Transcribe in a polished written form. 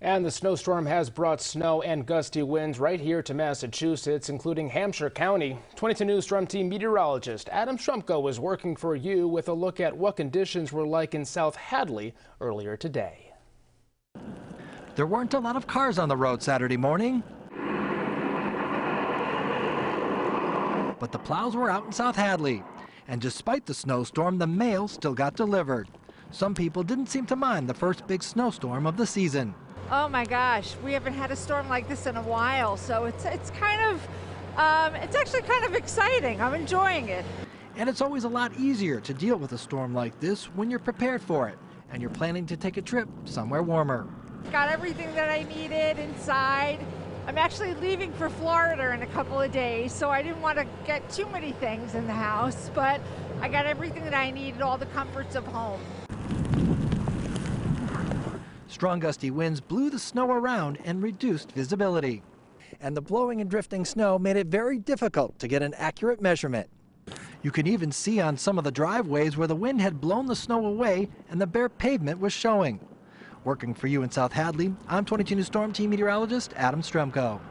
And the snowstorm has brought snow and gusty winds right here to Massachusetts, including Hampshire County. 22 News Storm Team meteorologist Adam Strumko was working for you with a look at what conditions were like in South Hadley earlier today. There weren't a lot of cars on the road Saturday morning, but the plows were out in South Hadley. And despite the snowstorm, the mail still got delivered. Some people didn't seem to mind the first big snowstorm of the season. Oh my gosh, we haven't had a storm like this in a while, so it's actually kind of exciting. I'm enjoying it. And it's always a lot easier to deal with a storm like this when you're prepared for it and you're planning to take a trip somewhere warmer. Got everything that I needed inside. I'm actually leaving for Florida in a couple of days, so I didn't want to get too many things in the house, but I got everything that I needed, all the comforts of home. Strong gusty winds blew the snow around and reduced visibility. And the blowing and drifting snow made it very difficult to get an accurate measurement. You can even see on some of the driveways where the wind had blown the snow away and the bare pavement was showing. Working for you in South Hadley, I'm 22 News Storm Team meteorologist Adam Strumko.